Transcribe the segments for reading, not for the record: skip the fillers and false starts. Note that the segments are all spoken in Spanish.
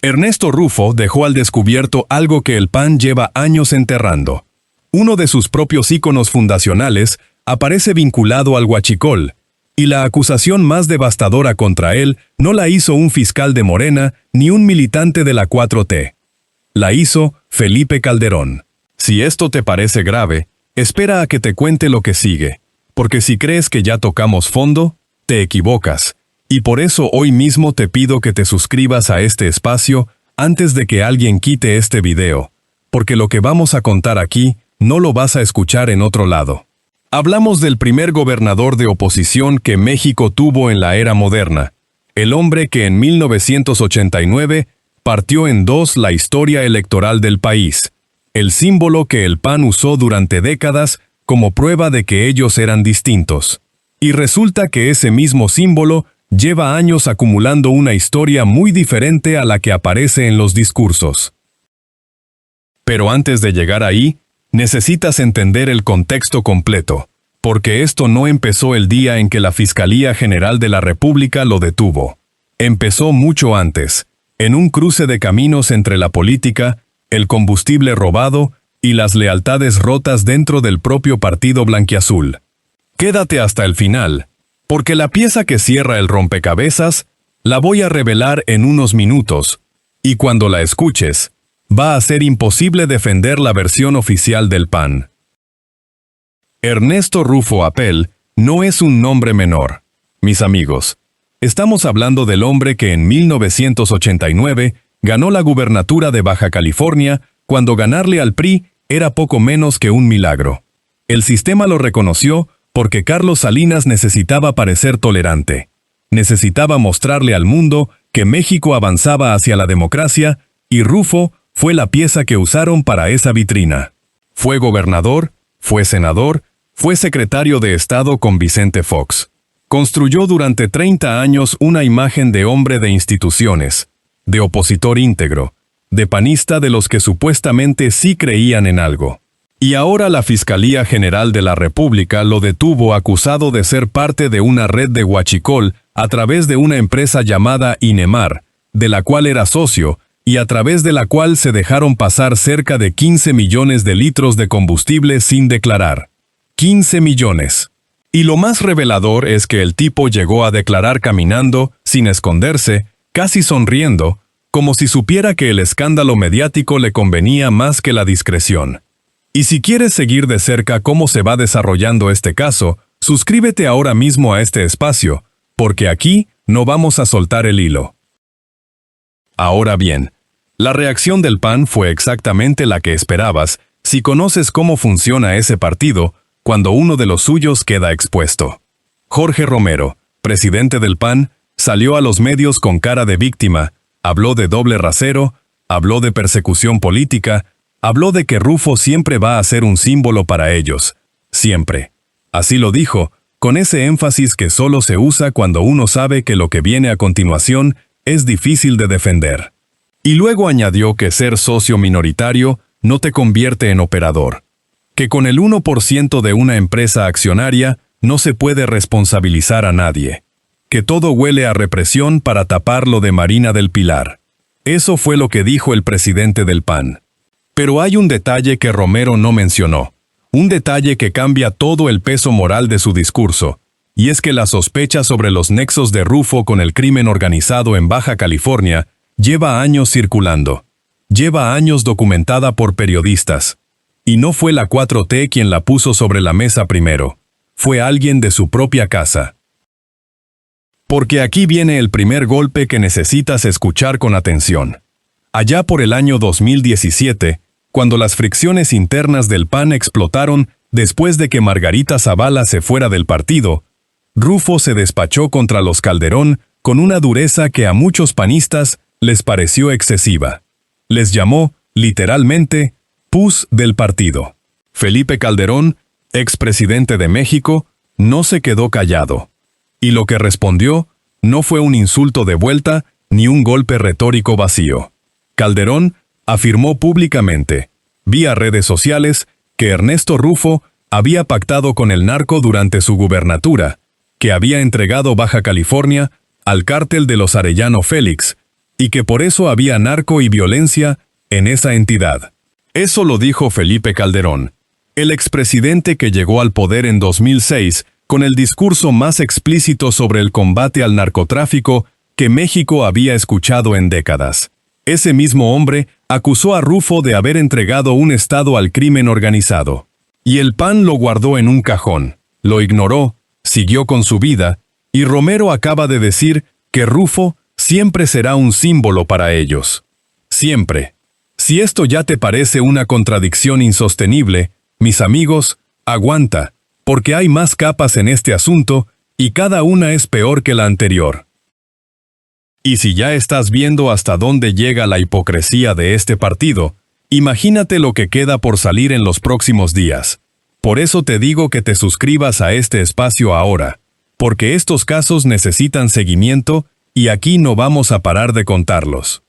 Ernesto Rufo dejó al descubierto algo que el PAN lleva años enterrando. Uno de sus propios íconos fundacionales aparece vinculado al huachicol, y la acusación más devastadora contra él no la hizo un fiscal de Morena ni un militante de la 4T. La hizo Felipe Calderón. Si esto te parece grave, espera a que te cuente lo que sigue, porque si crees que ya tocamos fondo, te equivocas, y por eso hoy mismo te pido que te suscribas a este espacio antes de que alguien quite este video, porque lo que vamos a contar aquí no lo vas a escuchar en otro lado. Hablamos del primer gobernador de oposición que México tuvo en la era moderna, el hombre que en 1989 partió en dos la historia electoral del país, el símbolo que el PAN usó durante décadas como prueba de que ellos eran distintos. Y resulta que ese mismo símbolo lleva años acumulando una historia muy diferente a la que aparece en los discursos. Pero antes de llegar ahí, necesitas entender el contexto completo, porque esto no empezó el día en que la Fiscalía General de la República lo detuvo. Empezó mucho antes, en un cruce de caminos entre la política, el combustible robado y las lealtades rotas dentro del propio partido blanquiazul. Quédate hasta el final, porque la pieza que cierra el rompecabezas la voy a revelar en unos minutos, y cuando la escuches, va a ser imposible defender la versión oficial del PAN. Ernesto Rufo Apel no es un nombre menor. Mis amigos, estamos hablando del hombre que en 1989 ganó la gubernatura de Baja California cuando ganarle al PRI era poco menos que un milagro. El sistema lo reconoció porque Carlos Salinas necesitaba parecer tolerante. Necesitaba mostrarle al mundo que México avanzaba hacia la democracia y Rufo fue la pieza que usaron para esa vitrina. Fue gobernador, fue senador, fue secretario de Estado con Vicente Fox. Construyó durante 30 años una imagen de hombre de instituciones, de opositor íntegro, de panista de los que supuestamente sí creían en algo. Y ahora la Fiscalía General de la República lo detuvo acusado de ser parte de una red de huachicol a través de una empresa llamada Inemar, de la cual era socio, y a través de la cual se dejaron pasar cerca de 15 millones de litros de combustible sin declarar. 15 millones. Y lo más revelador es que el tipo llegó a declarar caminando, sin esconderse, casi sonriendo, como si supiera que el escándalo mediático le convenía más que la discreción. Y si quieres seguir de cerca cómo se va desarrollando este caso, suscríbete ahora mismo a este espacio, porque aquí no vamos a soltar el hilo. Ahora bien, la reacción del PAN fue exactamente la que esperabas si conoces cómo funciona ese partido cuando uno de los suyos queda expuesto. Jorge Romero, presidente del PAN, salió a los medios con cara de víctima, habló de doble rasero, habló de persecución política, habló de que Rufo siempre va a ser un símbolo para ellos, siempre. Así lo dijo, con ese énfasis que solo se usa cuando uno sabe que lo que viene a continuación es difícil de defender. Y luego añadió que ser socio minoritario no te convierte en operador, que con el 1% de una empresa accionaria no se puede responsabilizar a nadie, que todo huele a represión para tapar lo de Marina del Pilar. Eso fue lo que dijo el presidente del PAN. Pero hay un detalle que Romero no mencionó, un detalle que cambia todo el peso moral de su discurso, y es que la sospecha sobre los nexos de Rufo con el crimen organizado en Baja California lleva años circulando, lleva años documentada por periodistas, y no fue la 4T quien la puso sobre la mesa primero, fue alguien de su propia casa. Porque aquí viene el primer golpe que necesitas escuchar con atención. Allá por el año 2017, cuando las fricciones internas del PAN explotaron después de que Margarita Zavala se fuera del partido, Rufo se despachó contra los Calderón con una dureza que a muchos panistas les pareció excesiva. Les llamó, literalmente, pus del partido. Felipe Calderón, expresidente de México, no se quedó callado. Y lo que respondió no fue un insulto de vuelta ni un golpe retórico vacío. Calderón afirmó públicamente, vía redes sociales, que Ernesto Rufo había pactado con el narco durante su gubernatura, que había entregado Baja California al cártel de los Arellano Félix, y que por eso había narco y violencia en esa entidad. Eso lo dijo Felipe Calderón, el expresidente que llegó al poder en 2006 con el discurso más explícito sobre el combate al narcotráfico que México había escuchado en décadas. Ese mismo hombre acusó a Rufo de haber entregado un estado al crimen organizado. Y el PAN lo guardó en un cajón, lo ignoró, siguió con su vida, y Romero acaba de decir que Rufo siempre será un símbolo para ellos. Siempre. Si esto ya te parece una contradicción insostenible, mis amigos, aguanta, porque hay más capas en este asunto y cada una es peor que la anterior. Y si ya estás viendo hasta dónde llega la hipocresía de este partido, imagínate lo que queda por salir en los próximos días. Por eso te digo que te suscribas a este espacio ahora, porque estos casos necesitan seguimiento y aquí no vamos a parar de contarlos.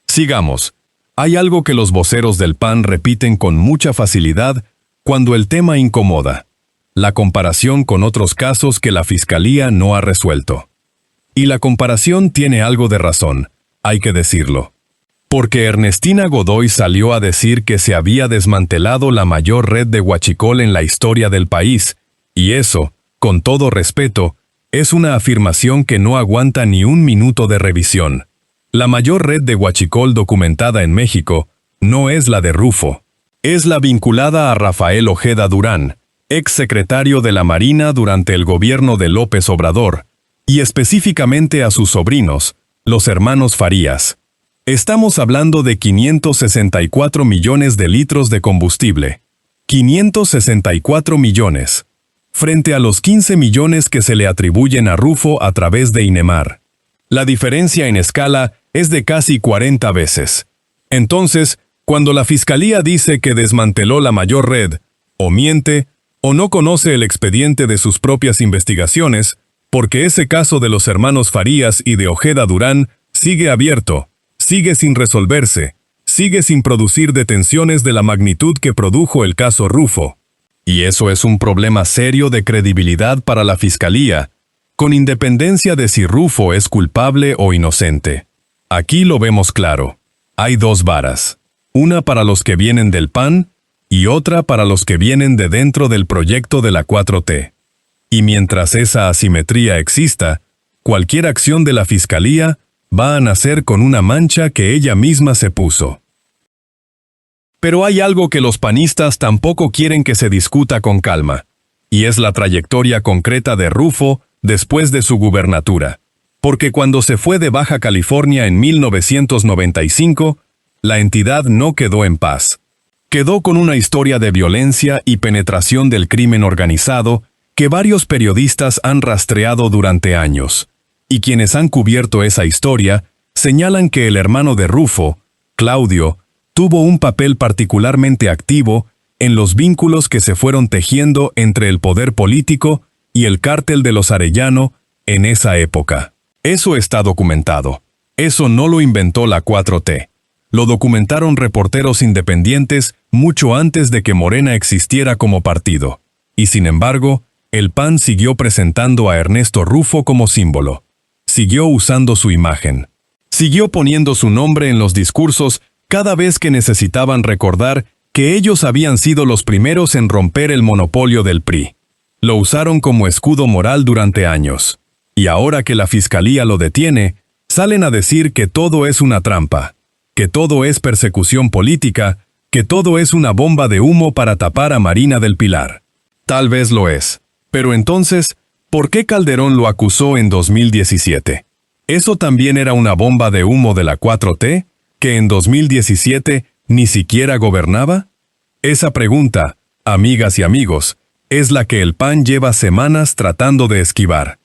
Sigamos. Hay algo que los voceros del PAN repiten con mucha facilidad cuando el tema incomoda: la comparación con otros casos que la Fiscalía no ha resuelto. Y la comparación tiene algo de razón, hay que decirlo. Porque Ernestina Godoy salió a decir que se había desmantelado la mayor red de huachicol en la historia del país, y eso, con todo respeto, es una afirmación que no aguanta ni un minuto de revisión. La mayor red de huachicol documentada en México no es la de Rufo. Es la vinculada a Rafael Ojeda Durán, ex secretario de la Marina durante el gobierno de López Obrador, y específicamente a sus sobrinos, los hermanos Farías. Estamos hablando de 564 millones de litros de combustible. 564 millones. Frente a los 15 millones que se le atribuyen a Rufo a través de Inemar. La diferencia en escala es de casi 40 veces. Entonces, cuando la Fiscalía dice que desmanteló la mayor red, o miente, o no conoce el expediente de sus propias investigaciones, porque ese caso de los hermanos Farías y de Ojeda Durán sigue abierto, sigue sin resolverse, sigue sin producir detenciones de la magnitud que produjo el caso Rufo. Y eso es un problema serio de credibilidad para la Fiscalía, con independencia de si Rufo es culpable o inocente. Aquí lo vemos claro. Hay dos varas. Una para los que vienen del PAN y otra para los que vienen de dentro del proyecto de la 4T. Y mientras esa asimetría exista, cualquier acción de la Fiscalía va a nacer con una mancha que ella misma se puso. Pero hay algo que los panistas tampoco quieren que se discuta con calma, y es la trayectoria concreta de Rufo después de su gubernatura. Porque cuando se fue de Baja California en 1995, la entidad no quedó en paz. Quedó con una historia de violencia y penetración del crimen organizado que varios periodistas han rastreado durante años, y quienes han cubierto esa historia señalan que el hermano de Rufo, Claudio, tuvo un papel particularmente activo en los vínculos que se fueron tejiendo entre el poder político y el cártel de los Arellano en esa época. Eso está documentado. Eso no lo inventó la 4T. Lo documentaron reporteros independientes mucho antes de que Morena existiera como partido. Y sin embargo, el PAN siguió presentando a Ernesto Rufo como símbolo. Siguió usando su imagen. Siguió poniendo su nombre en los discursos cada vez que necesitaban recordar que ellos habían sido los primeros en romper el monopolio del PRI. Lo usaron como escudo moral durante años. Y ahora que la Fiscalía lo detiene, salen a decir que todo es una trampa, que todo es persecución política, que todo es una bomba de humo para tapar a Marina del Pilar. Tal vez lo es. Pero entonces, ¿por qué Calderón lo acusó en 2017? ¿Eso también era una bomba de humo de la 4T, que en 2017 ni siquiera gobernaba? Esa pregunta, amigas y amigos, es la que el PAN lleva semanas tratando de esquivar.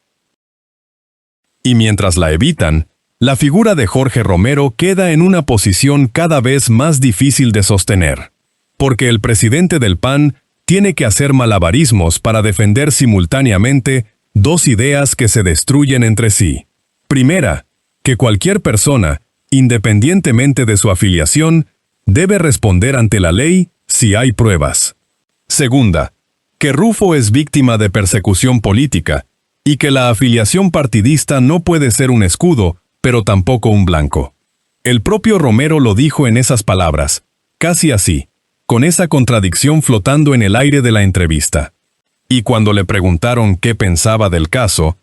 Y mientras la evitan, la figura de Jorge Romero queda en una posición cada vez más difícil de sostener. Porque el presidente del PAN tiene que hacer malabarismos para defender simultáneamente dos ideas que se destruyen entre sí. Primera, que cualquier persona, independientemente de su afiliación, debe responder ante la ley si hay pruebas. Segunda, que Rufo es víctima de persecución política y que la afiliación partidista no puede ser un escudo pero tampoco un blanco. El propio Romero lo dijo en esas palabras, casi así, con esa contradicción flotando en el aire de la entrevista. Y cuando le preguntaron qué pensaba del caso,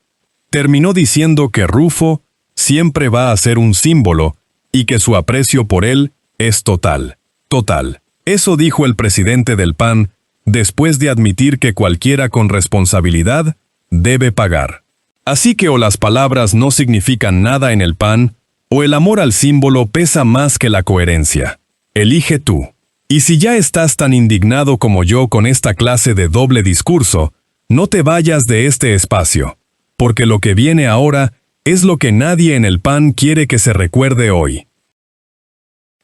terminó diciendo que Rufo siempre va a ser un símbolo y que su aprecio por él es total, total. Eso dijo el presidente del PAN después de admitir que cualquiera con responsabilidad debe pagar. Así que o las palabras no significan nada en el PAN, o el amor al símbolo pesa más que la coherencia. Elige tú. Y si ya estás tan indignado como yo con esta clase de doble discurso, no te vayas de este espacio, porque lo que viene ahora es lo que nadie en el PAN quiere que se recuerde hoy.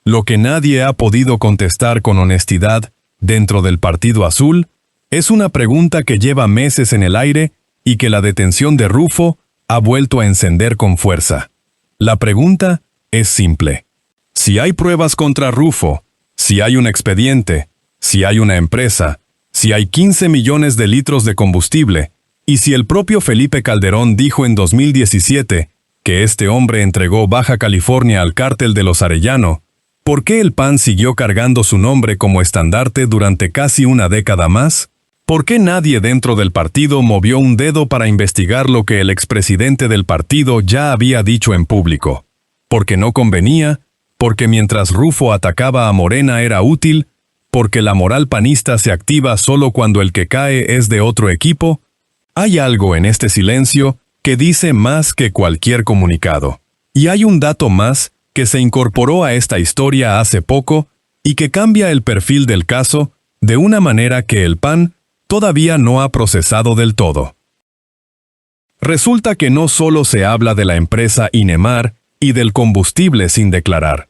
Lo que nadie ha podido contestar con honestidad dentro del Partido Azul es una pregunta que lleva meses en el aire y que la detención de Rufo ha vuelto a encender con fuerza. La pregunta es simple. Si hay pruebas contra Rufo, si hay un expediente, si hay una empresa, si hay 15 millones de litros de combustible, y si el propio Felipe Calderón dijo en 2017 que este hombre entregó Baja California al cártel de los Arellano, ¿por qué el PAN siguió cargando su nombre como estandarte durante casi una década más? ¿Por qué nadie dentro del partido movió un dedo para investigar lo que el expresidente del partido ya había dicho en público? ¿Porque no convenía? ¿Porque mientras Rufo atacaba a Morena era útil? ¿Porque la moral panista se activa solo cuando el que cae es de otro equipo? Hay algo en este silencio que dice más que cualquier comunicado. Y hay un dato más que se incorporó a esta historia hace poco y que cambia el perfil del caso de una manera que el PAN todavía no ha procesado del todo. Resulta que no solo se habla de la empresa Inemar y del combustible sin declarar.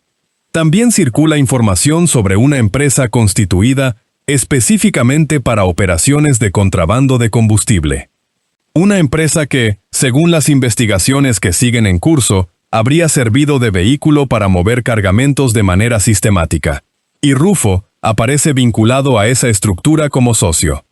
También circula información sobre una empresa constituida específicamente para operaciones de contrabando de combustible. Una empresa que, según las investigaciones que siguen en curso, habría servido de vehículo para mover cargamentos de manera sistemática. Y Rufo aparece vinculado a esa estructura como socio.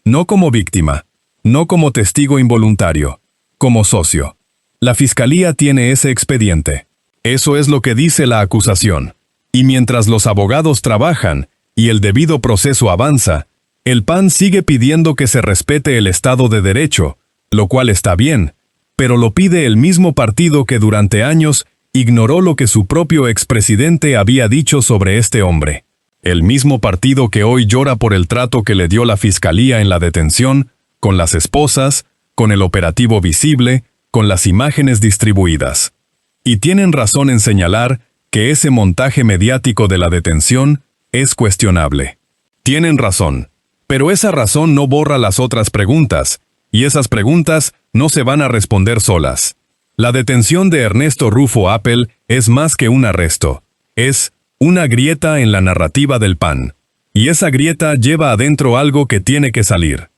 No como víctima, no como testigo involuntario, como socio. La Fiscalía tiene ese expediente. Eso es lo que dice la acusación. Y mientras los abogados trabajan y el debido proceso avanza, el PAN sigue pidiendo que se respete el Estado de Derecho, lo cual está bien, pero lo pide el mismo partido que durante años ignoró lo que su propio expresidente había dicho sobre este hombre. El mismo partido que hoy llora por el trato que le dio la Fiscalía en la detención, con las esposas, con el operativo visible, con las imágenes distribuidas. Y tienen razón en señalar que ese montaje mediático de la detención es cuestionable. Tienen razón, pero esa razón no borra las otras preguntas, y esas preguntas no se van a responder solas. La detención de Ernesto Rufo Appel es más que un arresto, es una grieta en la narrativa del PAN, y esa grieta lleva adentro algo que tiene que salir.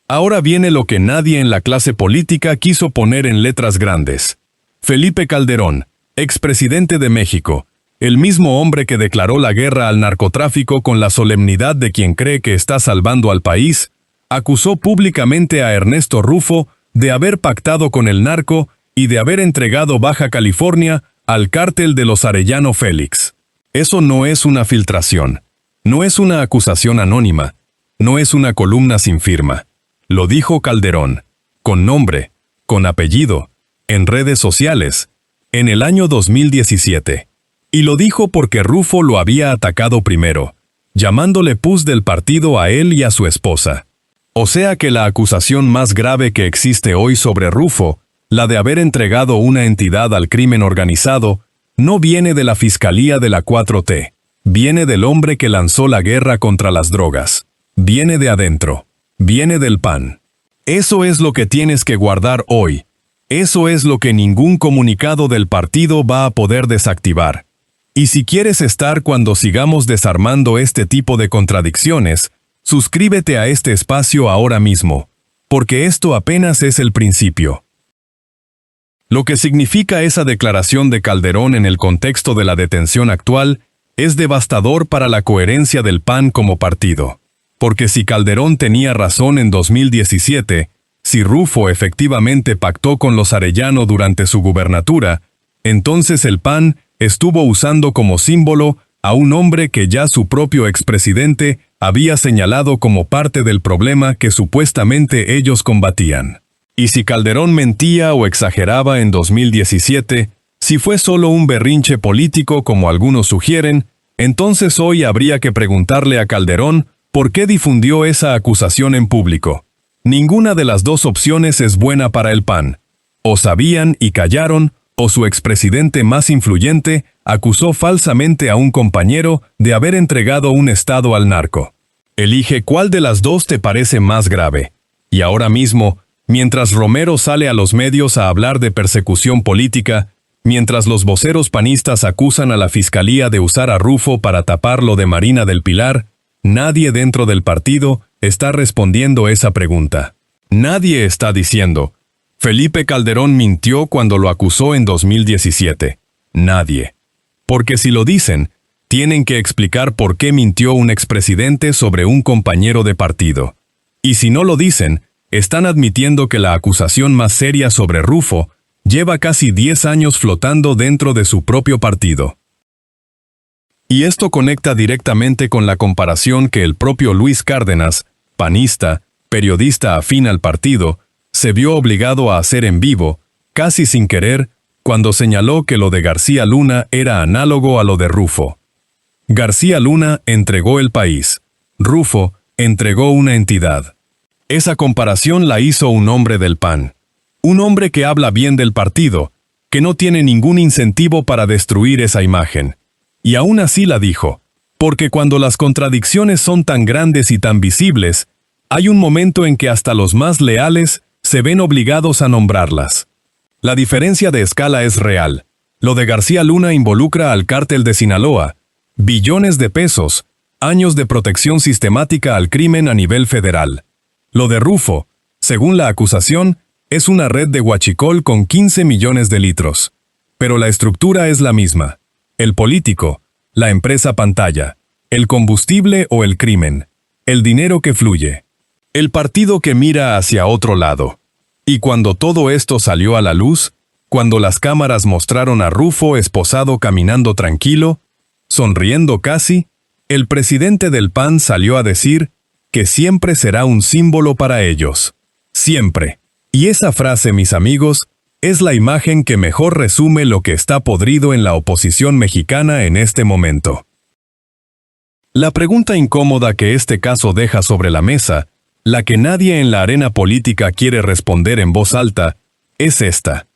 Ahora viene lo que nadie en la clase política quiso poner en letras grandes. Felipe Calderón, expresidente de México, el mismo hombre que declaró la guerra al narcotráfico con la solemnidad de quien cree que está salvando al país, acusó públicamente a Ernesto Rufo de haber pactado con el narco y de haber entregado Baja California al cártel de los Arellano Félix. Eso no es una filtración, no es una acusación anónima, no es una columna sin firma. Lo dijo Calderón, con nombre, con apellido, en redes sociales, en el año 2017. Y lo dijo porque Rufo lo había atacado primero, llamándole pus del partido a él y a su esposa. O sea que la acusación más grave que existe hoy sobre Rufo, la de haber entregado una entidad al crimen organizado, no viene de la Fiscalía de la 4T, viene del hombre que lanzó la guerra contra las drogas, viene de adentro, viene del PAN. Eso es lo que tienes que guardar hoy. Eso es lo que ningún comunicado del partido va a poder desactivar. Y si quieres estar cuando sigamos desarmando este tipo de contradicciones, suscríbete a este espacio ahora mismo, porque esto apenas es el principio. Lo que significa esa declaración de Calderón en el contexto de la detención actual es devastador para la coherencia del PAN como partido. Porque si Calderón tenía razón en 2017, Si Rufo efectivamente pactó con los Arellano durante su gubernatura, entonces el PAN estuvo usando como símbolo a un hombre que ya su propio expresidente había señalado como parte del problema que supuestamente ellos combatían. Y si Calderón mentía o exageraba en 2017, si fue solo un berrinche político como algunos sugieren, entonces hoy habría que preguntarle a Calderón por qué difundió esa acusación en público. Ninguna de las dos opciones es buena para el PAN. O sabían y callaron, o su expresidente más influyente acusó falsamente a un compañero de haber entregado un estado al narco. Elige cuál de las dos te parece más grave. Y ahora mismo, mientras Romero sale a los medios a hablar de persecución política, mientras los voceros panistas acusan a la Fiscalía de usar a Rufo para tapar lo de Marina del Pilar, nadie dentro del partido está respondiendo esa pregunta. Nadie está diciendo, Felipe Calderón mintió cuando lo acusó en 2017. Nadie. Porque si lo dicen, tienen que explicar por qué mintió un expresidente sobre un compañero de partido. Y si no lo dicen, están admitiendo que la acusación más seria sobre Rufo lleva casi 10 años flotando dentro de su propio partido. Y esto conecta directamente con la comparación que el propio Luis Cárdenas, panista, periodista afín al partido, se vio obligado a hacer en vivo, casi sin querer, cuando señaló que lo de García Luna era análogo a lo de Rufo. García Luna entregó el país. Rufo entregó una entidad. Esa comparación la hizo un hombre del PAN. Un hombre que habla bien del partido, que no tiene ningún incentivo para destruir esa imagen. Y aún así la dijo, porque cuando las contradicciones son tan grandes y tan visibles, hay un momento en que hasta los más leales se ven obligados a nombrarlas. La diferencia de escala es real. Lo de García Luna involucra al cártel de Sinaloa, billones de pesos, años de protección sistemática al crimen a nivel federal. Lo de Rufo, según la acusación, es una red de huachicol con 15 millones de litros. Pero la estructura es la misma. El político, la empresa pantalla, el combustible o el crimen, el dinero que fluye, el partido que mira hacia otro lado. Y cuando todo esto salió a la luz, cuando las cámaras mostraron a Rufo esposado caminando tranquilo, sonriendo casi, el presidente del PAN salió a decir que siempre será un símbolo para ellos. Siempre. Y esa frase, mis amigos, es la imagen que mejor resume lo que está podrido en la oposición mexicana en este momento. La pregunta incómoda que este caso deja sobre la mesa, la que nadie en la arena política quiere responder en voz alta, es esta.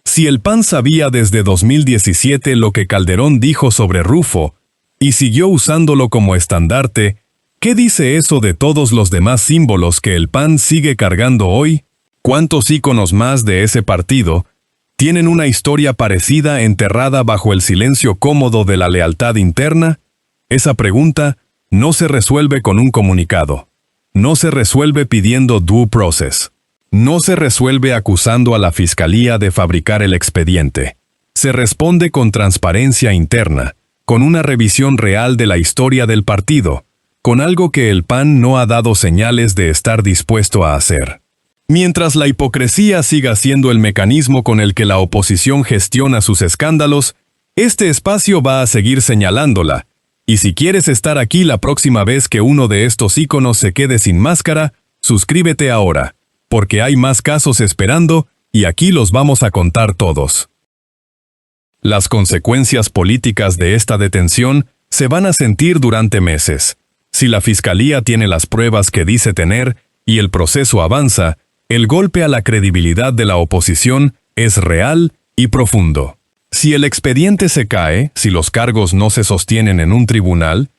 Si el PAN sabía desde 2017 lo que Calderón dijo sobre Rufo, y siguió usándolo como estandarte, ¿qué dice eso de todos los demás símbolos que el PAN sigue cargando hoy? ¿Cuántos íconos más de ese partido tienen una historia parecida enterrada bajo el silencio cómodo de la lealtad interna? Esa pregunta no se resuelve con un comunicado. No se resuelve pidiendo due process. No se resuelve acusando a la Fiscalía de fabricar el expediente. Se responde con transparencia interna, con una revisión real de la historia del partido, con algo que el PAN no ha dado señales de estar dispuesto a hacer. Mientras la hipocresía siga siendo el mecanismo con el que la oposición gestiona sus escándalos, este espacio va a seguir señalándola. Y si quieres estar aquí la próxima vez que uno de estos íconos se quede sin máscara, suscríbete ahora, porque hay más casos esperando y aquí los vamos a contar todos. Las consecuencias políticas de esta detención se van a sentir durante meses. Si la Fiscalía tiene las pruebas que dice tener y el proceso avanza, el golpe a la credibilidad de la oposición es real y profundo. Si el expediente se cae, si los cargos no se sostienen en un tribunal,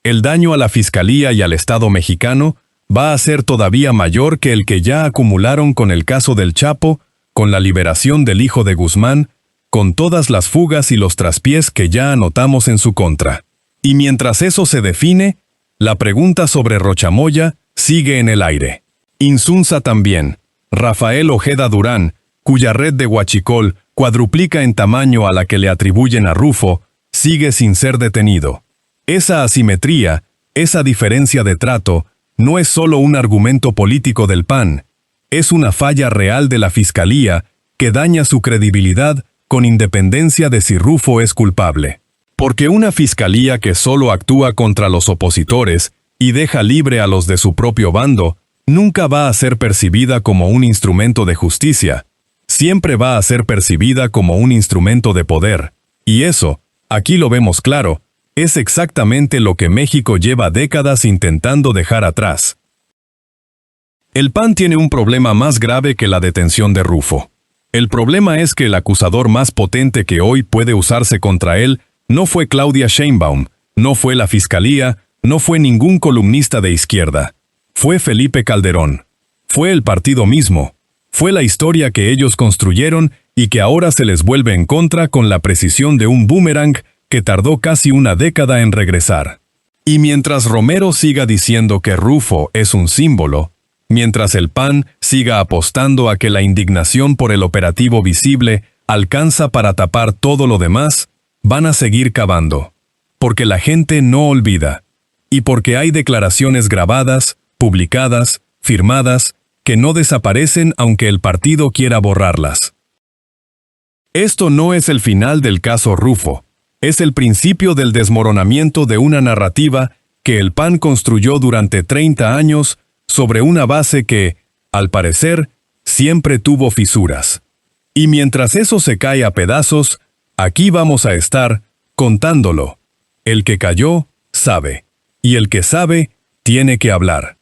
el daño a la Fiscalía y al Estado mexicano va a ser todavía mayor que el que ya acumularon con el caso del Chapo, con la liberación del hijo de Guzmán, con todas las fugas y los traspiés que ya anotamos en su contra. Y mientras eso se define, la pregunta sobre Rochamoya sigue en el aire. Insunza también. Rafael Ojeda Durán, cuya red de huachicol cuadruplica en tamaño a la que le atribuyen a Rufo, sigue sin ser detenido. Esa asimetría, esa diferencia de trato, no es solo un argumento político del PAN, Es una falla real de la Fiscalía que daña su credibilidad con independencia de si Rufo es culpable. Porque una Fiscalía que solo actúa contra los opositores y deja libre a los de su propio bando, nunca va a ser percibida como un instrumento de justicia. Siempre va a ser percibida como un instrumento de poder. Y eso, aquí lo vemos claro, es exactamente lo que México lleva décadas intentando dejar atrás. El PAN tiene un problema más grave que la detención de Rufo. El problema es que el acusador más potente que hoy puede usarse contra él no fue Claudia Sheinbaum, no fue la Fiscalía, no fue ningún columnista de izquierda. Fue Felipe Calderón. Fue el partido mismo. Fue la historia que ellos construyeron y que ahora se les vuelve en contra con la precisión de un boomerang que tardó casi una década en regresar. Y mientras Romero siga diciendo que Rufo es un símbolo, mientras el PAN siga apostando a que la indignación por el operativo visible alcanza para tapar todo lo demás, van a seguir cavando. Porque la gente no olvida. Y porque hay declaraciones grabadas, publicadas, firmadas, que no desaparecen aunque el partido quiera borrarlas. Esto no es el final del caso Rufo. Es el principio del desmoronamiento de una narrativa que el PAN construyó durante 30 años sobre una base que, al parecer, siempre tuvo fisuras. Y mientras eso se cae a pedazos, aquí vamos a estar, contándolo. El que cayó, sabe. Y el que sabe, tiene que hablar.